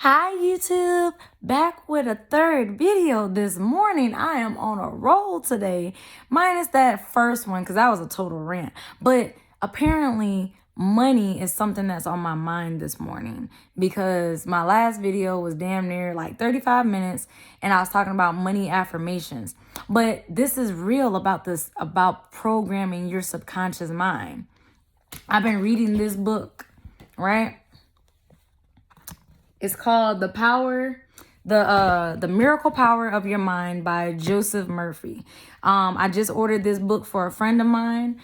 Hi YouTube, back with a third video this morning. I am on a roll today, minus that first one because that was a total rant. But apparently money is something that's on my mind this morning because my last video was damn near like 35 minutes and I was talking about money affirmations. But this is real about programming your subconscious mind. I've been reading this book, right? It's called The Miracle Power of Your Mind by Joseph Murphy. I just ordered this book for a friend of mine.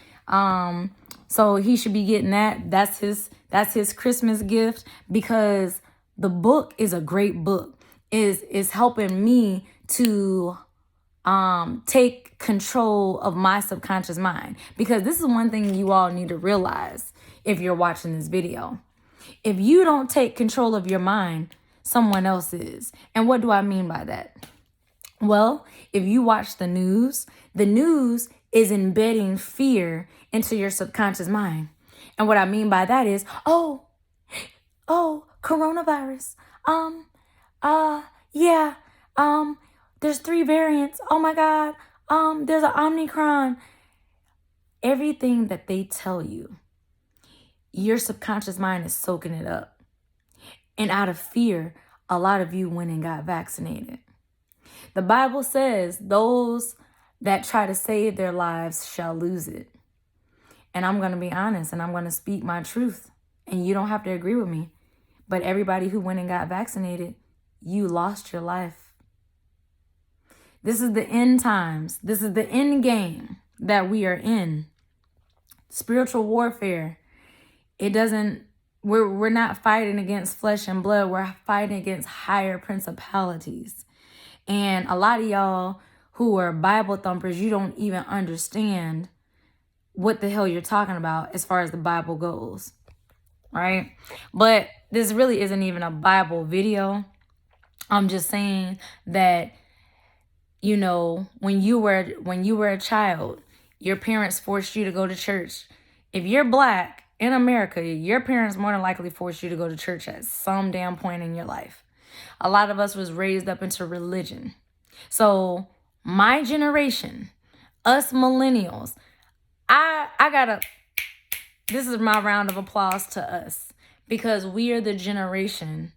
So he should be getting that. That's his Christmas gift because the book is a great book. Is helping me to take control of my subconscious mind, because this is one thing you all need to realize if you're watching this video. If you don't take control of your mind, someone else is. And what do I mean by that? Well, if you watch the news is embedding fear into your subconscious mind. And what I mean by that is, oh, coronavirus. There's 3 variants. Oh my God. There's an Omicron. Everything that they tell you, your subconscious mind is soaking it up. And out of fear, a lot of you went and got vaccinated. The Bible says those that try to save their lives shall lose it. And I'm going to be honest and I'm going to speak my truth. And you don't have to agree with me. But everybody who went and got vaccinated, you lost your life. This is the end times. This is the end game that we are in. Spiritual warfare. We're not fighting against flesh and blood. We're fighting against higher principalities. And a lot of y'all who are Bible thumpers, you don't even understand what the hell you're talking about as far as the Bible goes, right? But this really isn't even a Bible video. I'm just saying that, you know, when you were a child, your parents forced you to go to church. If you're black in America, your parents more than likely forced you to go to church at some damn point in your life. A lot of us was raised up into religion. So my generation, us millennials, this is my round of applause to us, because we are the generation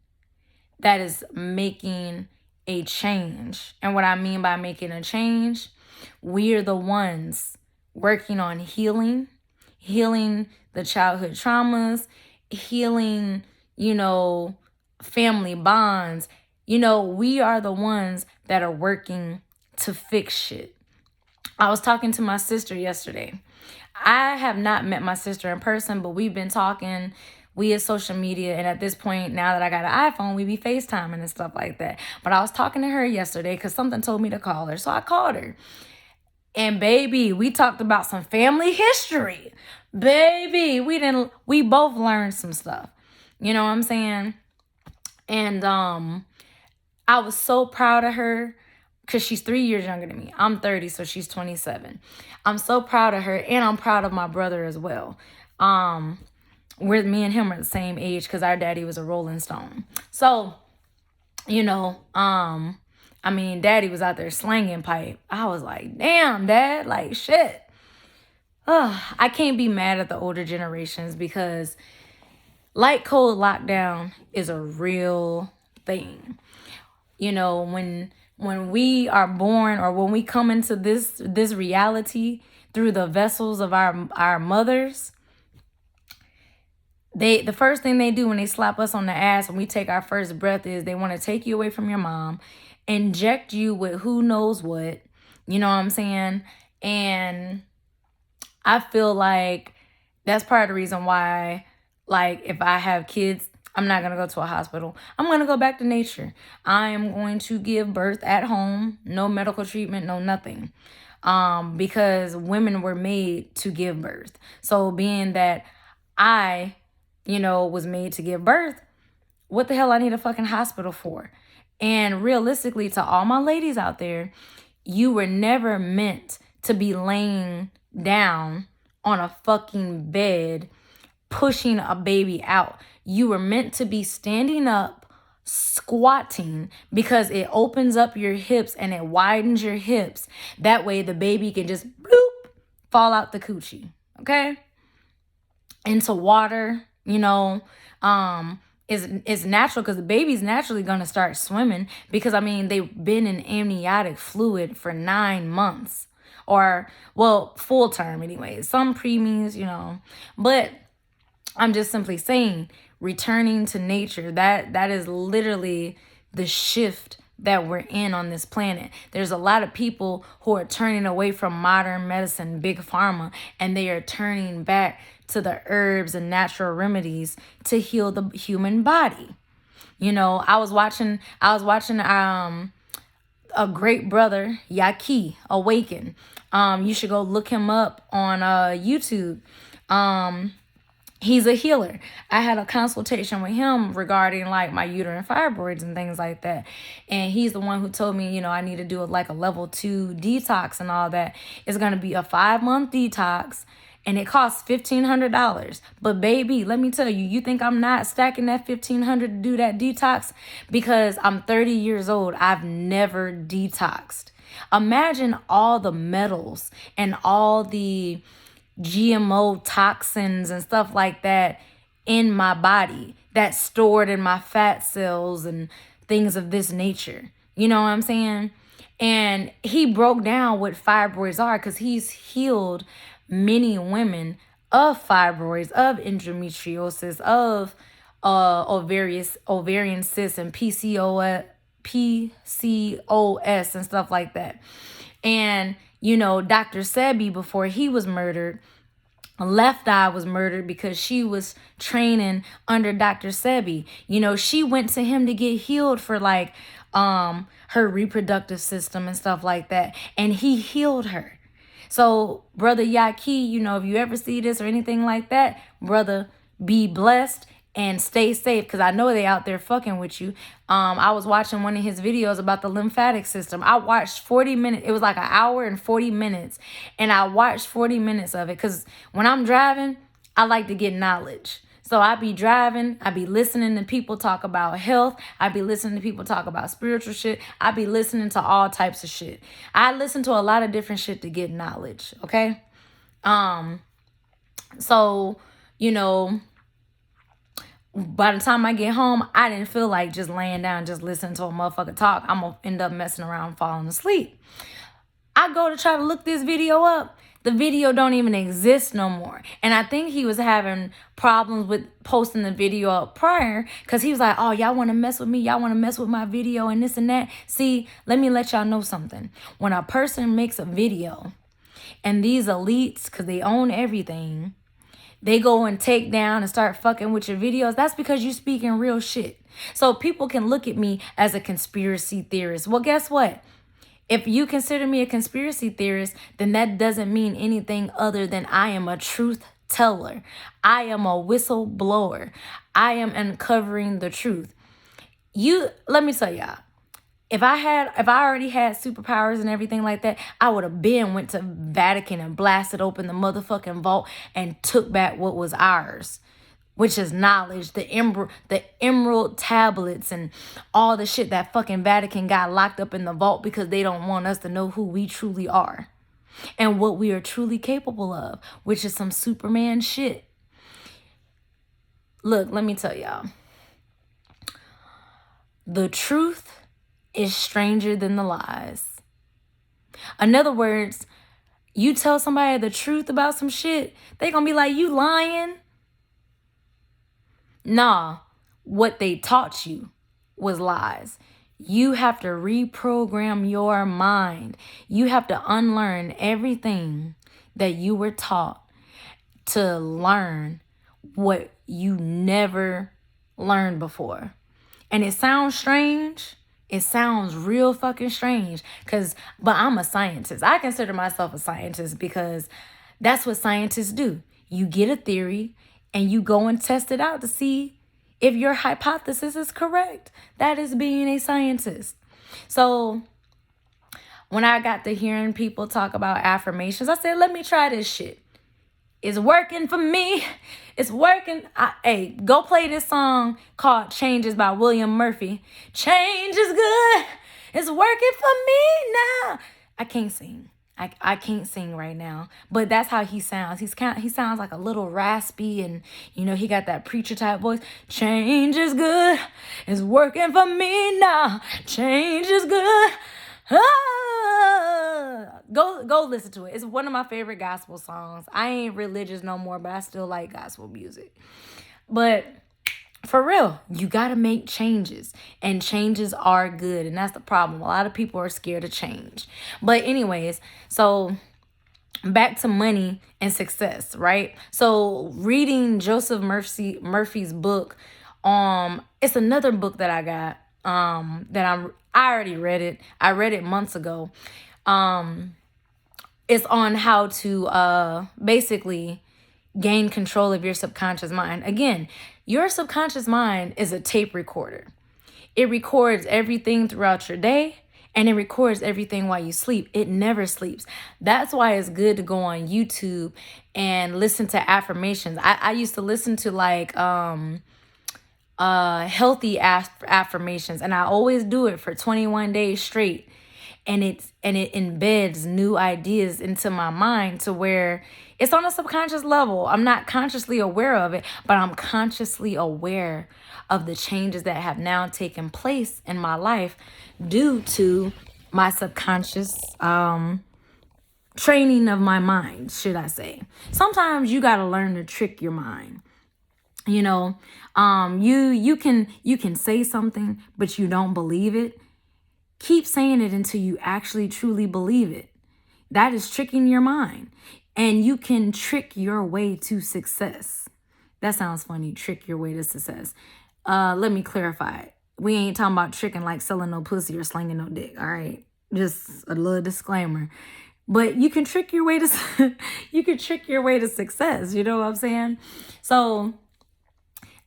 that is making a change. And what I mean by making a change, we are the ones working on healing the childhood traumas, healing, family bonds. We are the ones that are working to fix shit. I was talking to my sister yesterday. I have not met my sister in person, but we've been talking via social media. And at this point, now that I got an iPhone, we be FaceTiming and stuff like that. But I was talking to her yesterday because something told me to call her. So I called her. And baby, we talked about some family history. Baby, we both learned some stuff. You know what I'm saying? And I was so proud of her because she's 3 years younger than me. I'm 30, so she's 27. I'm so proud of her, and I'm proud of my brother as well. Me and him are the same age because our daddy was a Rolling Stone. So, Daddy was out there slanging pipe. I was like, damn, Dad, like shit. I can't be mad at the older generations because light code lockdown is a real thing. When we are born, or when we come into this reality through the vessels of our mothers, the first thing they do when they slap us on the ass when we take our first breath is they want to take you away from your mom, inject you with who knows what, you know what I'm saying? And I feel like that's part of the reason why, like, if I have kids, I'm not going to go to a hospital. I'm going to go back to nature. I am going to give birth at home. No medical treatment, no nothing. Because women were made to give birth. So being that I, was made to give birth, what the hell I need a fucking hospital for? And realistically, to all my ladies out there, you were never meant to be laying down on a fucking bed pushing a baby out. You were meant to be standing up, squatting, because it opens up your hips and it widens your hips. That way the baby can just bloop, fall out the coochie. Okay? Into water, is natural, because the baby's naturally going to start swimming, because I mean they've been in amniotic fluid for 9 months, or well, full term anyways. Some preemies, but I'm just simply saying, returning to nature, that is literally the shift that we're in on this planet. There's a lot of people who are turning away from modern medicine, big pharma, and they are turning back to the herbs and natural remedies to heal the human body. I was watching a great brother, Yaki Awaken. You should go look him up on YouTube. He's a healer. I had a consultation with him regarding like my uterine fibroids and things like that. And he's the one who told me, I need to do a level 2 detox and all that. It's going to be a 5-month detox, and it costs $1,500. But baby, let me tell you, you think I'm not stacking that $1,500 to do that detox? Because I'm 30 years old. I've never detoxed. Imagine all the metals and all the GMO toxins and stuff like that in my body that's stored in my fat cells and things of this nature. You know what I'm saying? And he broke down what fibroids are, because he's healed many women of fibroids, of endometriosis, of ovarian cysts and PCOS and stuff like that. And Dr. Sebi, before he was murdered, Left Eye was murdered because she was training under Dr. Sebi. She went to him to get healed for her reproductive system and stuff like that. And he healed her. So, Brother Yaki, if you ever see this or anything like that, brother, be blessed and stay safe, because I know they out there fucking with you. I was watching one of his videos about the lymphatic system. I watched 40 minutes. It was like an hour and 40 minutes. And I watched 40 minutes of it, because when I'm driving, I like to get knowledge. So I be driving, I be listening to people talk about health. I be listening to people talk about spiritual shit. I be listening to all types of shit. I listen to a lot of different shit to get knowledge, okay? So, by the time I get home, I didn't feel like just laying down, just listening to a motherfucker talk. I'm going to end up messing around, falling asleep. I go to try to look this video up. The video don't even exist no more. And I think he was having problems with posting the video up prior, because he was like, oh, y'all want to mess with me? Y'all want to mess with my video and this and that? See, let me let y'all know something. When a person makes a video, and these elites, because they own everything, they go and take down and start fucking with your videos, that's because you speaking real shit. So people can look at me as a conspiracy theorist. Well, guess what? If you consider me a conspiracy theorist, then that doesn't mean anything other than I am a truth teller. I am a whistleblower. I am uncovering the truth. Let me tell y'all. If I already had superpowers and everything like that, I would have went to Vatican and blasted open the motherfucking vault and took back what was ours, which is knowledge, the emerald tablets and all the shit that fucking Vatican got locked up in the vault, because they don't want us to know who we truly are and what we are truly capable of, which is some Superman shit. Look, let me tell y'all. The truth is stranger than the lies. In other words, you tell somebody the truth about some shit, they gonna be like, you lying? Nah, what they taught you was lies. You have to reprogram your mind. You have to unlearn everything that you were taught to learn what you never learned before. And it sounds strange. It sounds real fucking strange, but I'm a scientist. I consider myself a scientist because that's what scientists do. You get a theory and you go and test it out to see if your hypothesis is correct. That is being a scientist. So when I got to hearing people talk about affirmations, I said, let me try this shit. It's working for me. It's working. Hey, go play this song called Changes by William Murphy. Change is good. It's working for me now. I can't sing. I can't sing right now, but that's how he sounds. He sounds like a little raspy, and he got that preacher type voice. Change is good. It's working for me now. Change is good. Go listen to it. It's one of my favorite gospel songs. I ain't religious no more, but I still like gospel music. But for real, you got to make changes, and changes are good. And that's the problem. A lot of people are scared of change. But anyways, so back to money and success, right? So reading Joseph Murphy's book, it's another book that I got, I already read it. I read it months ago. It's on how to, basically gain control of your subconscious mind. Again, your subconscious mind is a tape recorder. It records everything throughout your day, and it records everything while you sleep. It never sleeps. That's why it's good to go on YouTube and listen to affirmations. I used to listen to healthy affirmations, and I always do it for 21 days straight. And it embeds new ideas into my mind to where it's on a subconscious level. I'm not consciously aware of it, but I'm consciously aware of the changes that have now taken place in my life due to my subconscious training of my mind, should I say. Sometimes you got to learn to trick your mind. You can say something, but you don't believe it. Keep saying it until you actually truly believe it. That is tricking your mind. And you can trick your way to success. That sounds funny, trick your way to success. Let me clarify. We ain't talking about tricking like selling no pussy or slinging no dick, all right? Just a little disclaimer. But you can trick your way to success, you know what I'm saying? So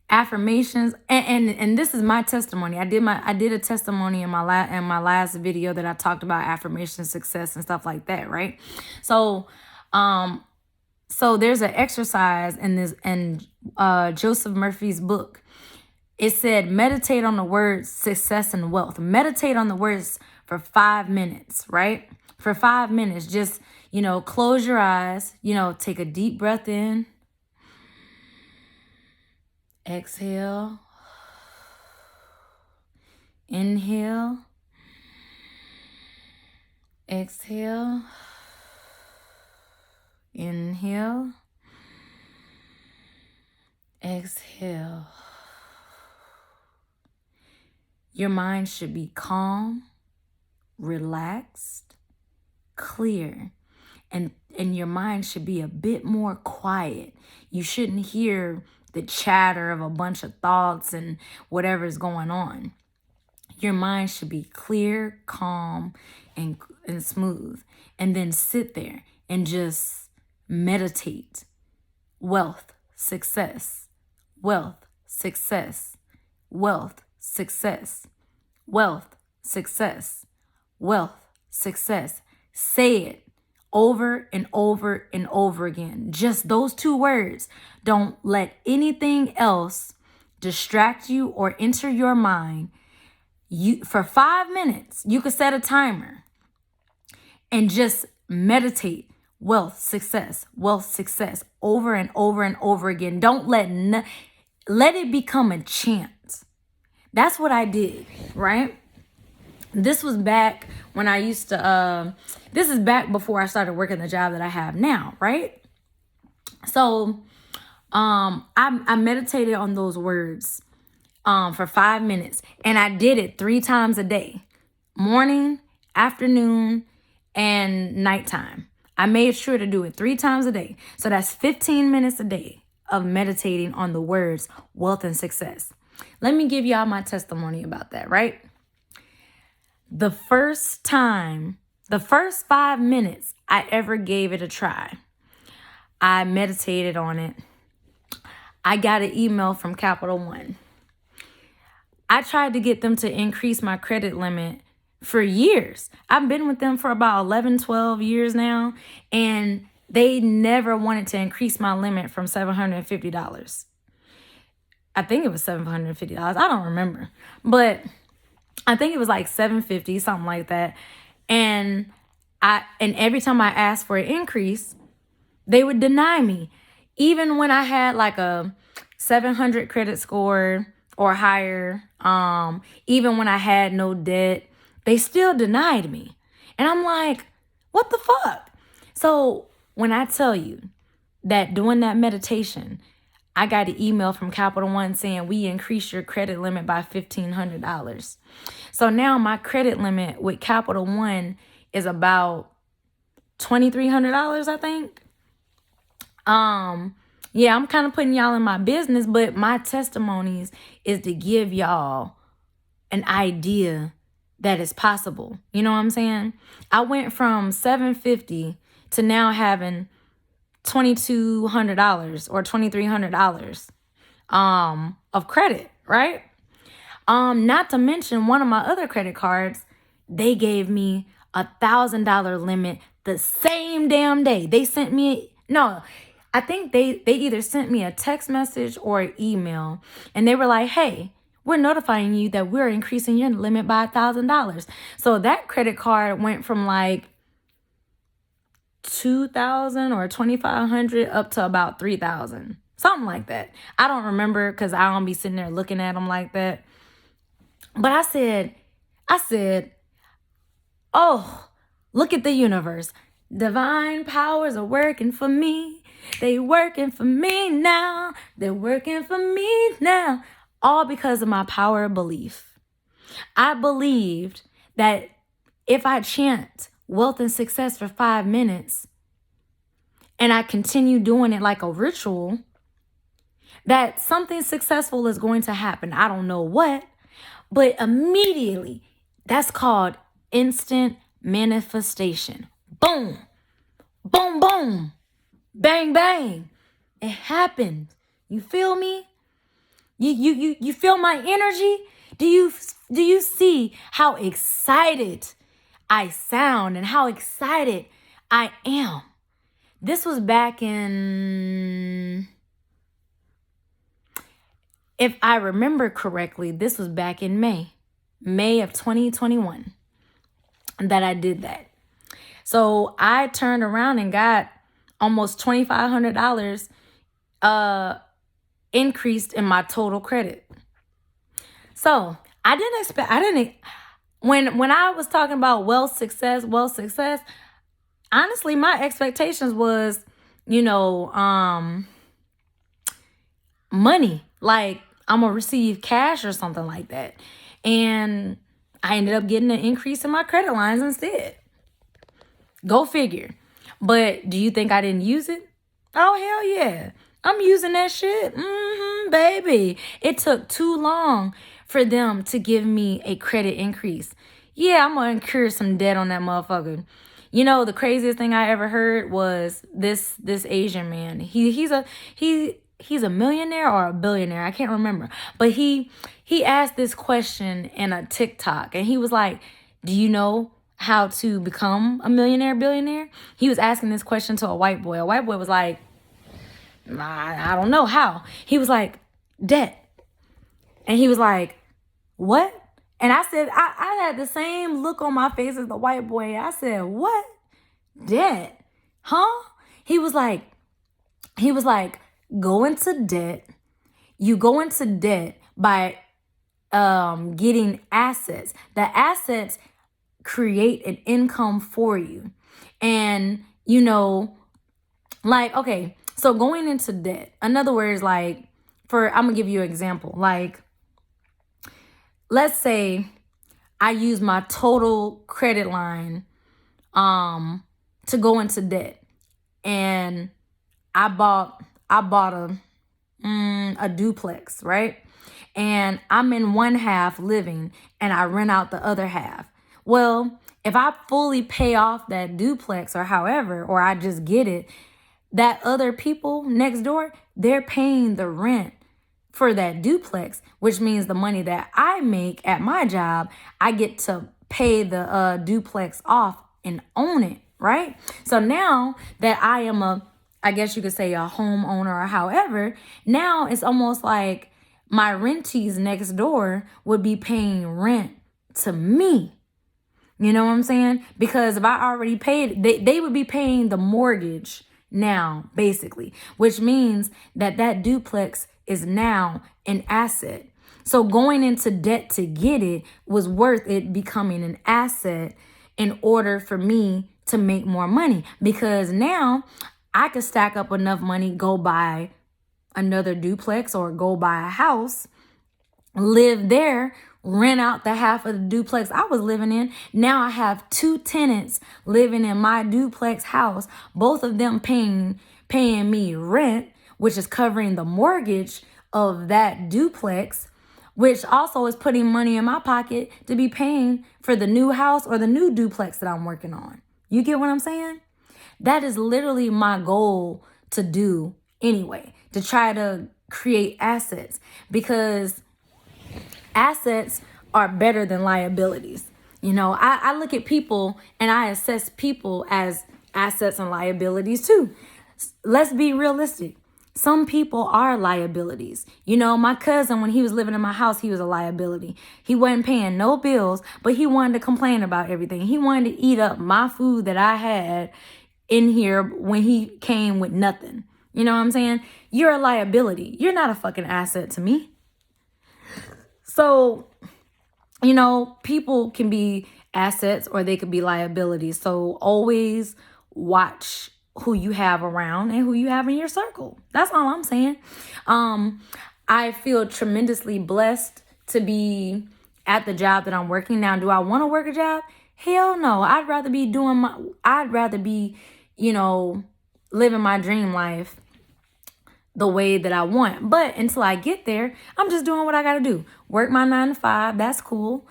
affirmations, and this is my testimony. I did a testimony in my last video that I talked about affirmation, success, and stuff like that, right? So there's an exercise in Joseph Murphy's book. It said meditate on the words success and wealth. Meditate on the words for 5 minutes, right? For 5 minutes, just close your eyes, take a deep breath in. Exhale, inhale, exhale, inhale, exhale. Your mind should be calm, relaxed, clear, and your mind should be a bit more quiet. You shouldn't hear the chatter of a bunch of thoughts and whatever's going on. Your mind should be clear, calm, and smooth. And then sit there and just meditate. Wealth, success, wealth, success, wealth, success, wealth, success, wealth, success. Say it over and over and over again. Just those 2 words. Don't let anything else distract you or enter your mind. For 5 minutes, you could set a timer and just meditate wealth, success, over and over and over again. Don't let it become a chant. That's what I did, right? This was back when I used to, this is back before I started working the job that I have now, right? So I meditated on those words for 5 minutes, and I did it 3 times a day, morning, afternoon, and nighttime. I made sure to do it 3 times a day. So that's 15 minutes a day of meditating on the words wealth and success. Let me give y'all my testimony about that, right? The first 5 minutes I ever gave it a try, I meditated on it. I got an email from Capital One. I tried to get them to increase my credit limit for years. I've been with them for about 11, 12 years now, and they never wanted to increase my limit from $750. I think it was $750. I don't remember. But I think it was like $750, something like that. And every time I asked for an increase, they would deny me. Even when I had like a 700 credit score or higher, even when I had no debt, they still denied me. And I'm like, what the fuck? So when I tell you that doing that meditation, I got an email from Capital One saying we increased your credit limit by $1,500. So now my credit limit with Capital One is about $2,300, I think. Yeah, I'm kind of putting y'all in my business, but my testimonies is to give y'all an idea that it's possible. You know what I'm saying? I went from $750 to now having $2,200 or $2,300 of credit, right? Not to mention one of my other credit cards, they gave me $1,000 limit the same damn day. They sent me, no, I think they either sent me a text message or an email, and they were like, hey, we're notifying you that we're increasing your limit by $1,000. So that credit card went from like $2,000 or $2,500 up to about $3,000, something like that. I don't remember because I don't be sitting there looking at them like that. But I said, oh, look at the universe. Divine powers are working for me. They working for me now. They're working for me now. All because of my power of belief. I believed that if I chant wealth and success for 5 minutes and I continue doing it like a ritual, that something successful is going to happen. I don't know what, but immediately, that's called instant manifestation. Boom, boom, boom, bang, bang. It happened. You feel me? You feel my energy? Do you see how excited I sound and how excited I am? This was back in, if I remember correctly, this was back in May of 2021 that I did that. So I turned around and got almost $2,500 increased in my total credit. So when I was talking about wealth, success, honestly, my expectations was, money. Like, I'm going to receive cash or something like that. And I ended up getting an increase in my credit lines instead. Go figure. But do you think I didn't use it? Oh, hell yeah. I'm using that shit. Baby. It took too long for them to give me a credit increase. Yeah, I'm going to incur some debt on that motherfucker. You know, the craziest thing I ever heard was this Asian man. He's a millionaire or a billionaire. I can't remember. But he asked this question in a TikTok. And he was like, do you know how to become a millionaire, billionaire? He was asking this question to a white boy. A white boy was like, I don't know how. He was like, debt. And he was like, what? And I said, I had the same look on my face as the white boy. I said, what? Debt? Huh? He was like, go into debt. You go into debt by getting assets. The assets create an income for you. And, okay, so going into debt, in other words, I'm going to give you an example. Like, let's say I use my total credit line to go into debt, and I bought a duplex, right? And I'm in one half living and I rent out the other half. Well, if I fully pay off that duplex or however, or I just get it, that other people next door, they're paying the rent for that duplex, which means the money that I make at my job, I get to pay the duplex off and own it right? So now that I am I guess you could say a homeowner or however, now it's almost like my rentees next door would be paying rent to me. You know what I'm saying? Because if I already paid, they would be paying the mortgage now, basically, which means that that duplex is now an asset. So going into debt to get it was worth it becoming an asset in order for me to make more money, because now I could stack up enough money, go buy another duplex or go buy a house, live there, rent out the half of the duplex I was living in. Now I have two tenants living in my duplex house, both of them paying me rent, which is covering the mortgage of that duplex, which also is putting money in my pocket to be paying for the new house or the new duplex that I'm working on. You get what I'm saying? That is literally my goal to do anyway, to try to create assets, because assets are better than liabilities. You know, I look at people and I assess people as assets and liabilities too. Let's be realistic. Some people are liabilities. You know, my cousin, when he was living in my house, he was a liability. He wasn't paying no bills, but he wanted to complain about everything. He wanted to eat up my food that I had in here when he came with nothing. You know what I'm saying? You're a liability. You're not a fucking asset to me. So, you know, people can be assets or they could be liabilities. So always watch who you have around and who you have in your circle. That's all I'm saying. I feel tremendously blessed to be at the job that I'm working now. Do I want to work a job? Hell no. I'd rather be, you know, living my dream life the way that I want. But until I get there, I'm just doing what I got to do. Work my 9 to 5. That's cool.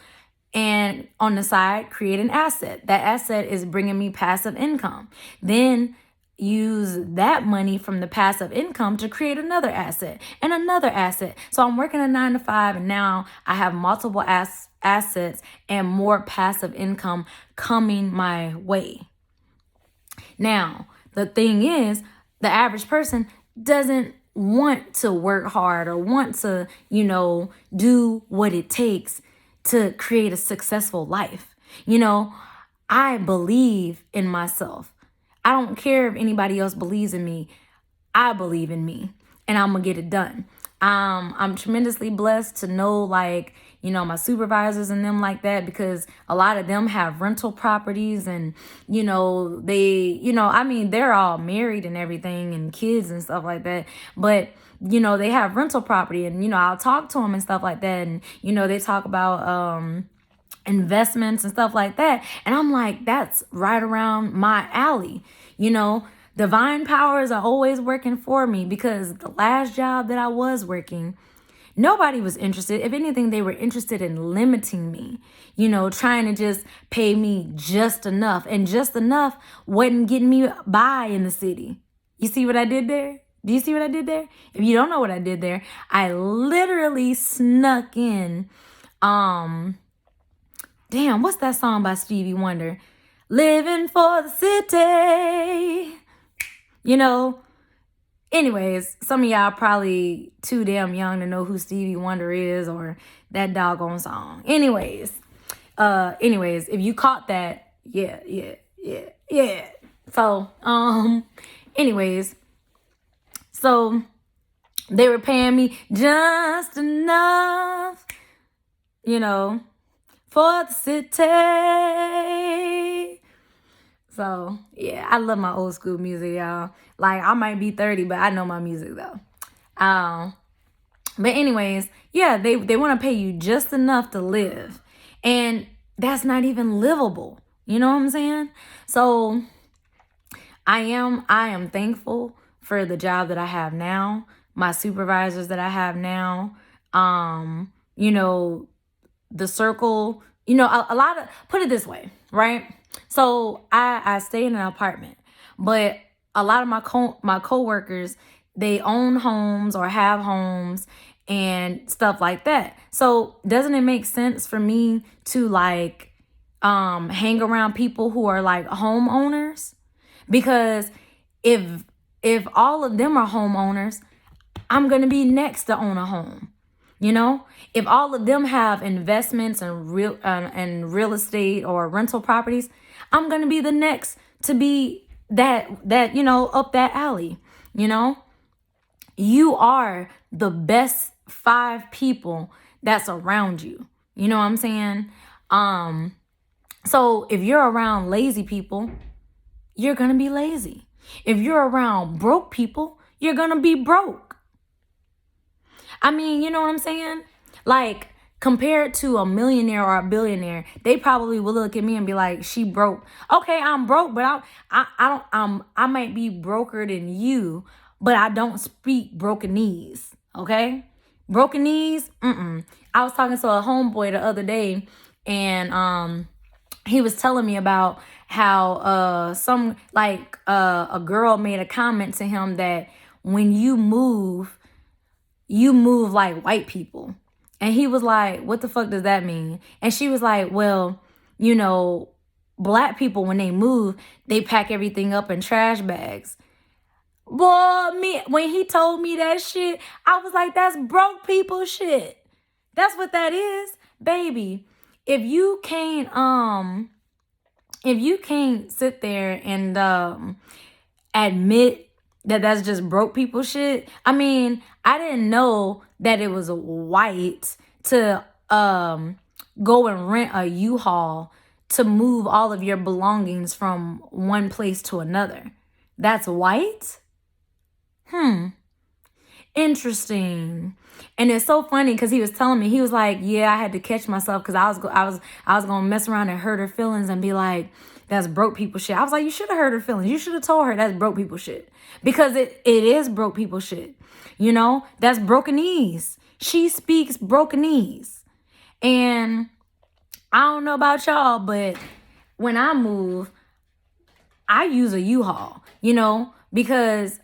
And on the side, create an asset. That asset is bringing me passive income. Then use that money from the passive income to create another asset and another asset. So I'm working a 9 to 5, and now I have multiple assets and more passive income coming my way. Now, the thing is, the average person doesn't want to work hard or want to, you know, do what it takes to create a successful life. You know, I believe in myself. I don't care if anybody else believes in me. I believe in me, and I'm gonna get it done. I'm tremendously blessed to know, like, you know, my supervisors and them like that, because a lot of them have rental properties, and, you know, I mean, they're all married and everything and kids and stuff like that. But, you know, they have rental property, and, you know, I'll talk to them and stuff like that. And, you know, they talk about, investments and stuff like that. And I'm like, that's right around my alley. You know, divine powers are always working for me, because the last job that I was working, nobody was interested. If anything, they were interested in limiting me, you know, trying to just pay me just enough. And just enough wasn't getting me by in the city. You see what I did there? Do you see what I did there? If you don't know what I did there, I literally snuck in, damn, what's that song by Stevie Wonder? Living for the city. You know, anyways, some of y'all probably too damn young to know who Stevie Wonder is or that doggone song. Anyways, if you caught that, yeah. So, anyways, so they were paying me just enough, you know, for the city. So, yeah, I love my old school music, y'all. Like, I might be 30, but I know my music, though. But anyways, yeah, they want to pay you just enough to live. And that's not even livable. You know what I'm saying? So, I am thankful for the job that I have now, my supervisors that I have now, you know, the circle, you know, a lot of, put it this way, right? So I stay in an apartment, but a lot of my coworkers, they own homes or have homes and stuff like that. So doesn't it make sense for me to, like, hang around people who are like homeowners, because if all of them are homeowners, I'm going to be next to own a home. You know, if all of them have investments and real estate or rental properties, I'm going to be the next to be that up that alley. You are the best 5 people that's around you. You know what I'm saying? So if you're around lazy people, you're going to be lazy. If you're around broke people, you're going to be broke. I mean, you know what I'm saying? Like, compared to a millionaire or a billionaire, they probably will look at me and be like, she broke. Okay, I'm broke, but I might be broker than you, but I don't speak brokenese. Okay? Brokenese, I was talking to a homeboy the other day, and he was telling me about how a girl made a comment to him that when you move like white people. And he was like, what the fuck does that mean? And she was like, well, black people, when they move, they pack everything up in trash bags. Boy, when he told me that shit, I was like, that's broke people shit. That's what that is, baby. If you can't sit there and admit that that's just broke people shit. I mean, I didn't know that it was white to go and rent a U-Haul to move all of your belongings from one place to another. That's white? Interesting. And it's so funny because he was telling me, he was like, yeah, I had to catch myself because I was gonna mess around and hurt her feelings and be like, that's broke people shit. I was like, you should have hurt her feelings. You should have told her that's broke people shit. Because it is broke people shit. That's brokenese. She speaks brokenese. And I don't know about y'all, but when I move, I use a U-Haul, because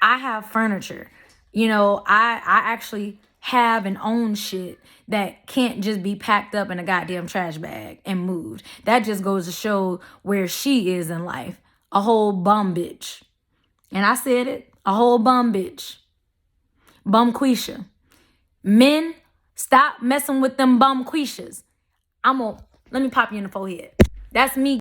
I have furniture. I actually have and own shit that can't just be packed up in a goddamn trash bag and moved. That just goes to show where she is in life. A whole bum bitch. And I said it, a whole bum bitch. Bum Quisha. Men, stop messing with them bum Quishas. Let me pop you in the forehead. That's me.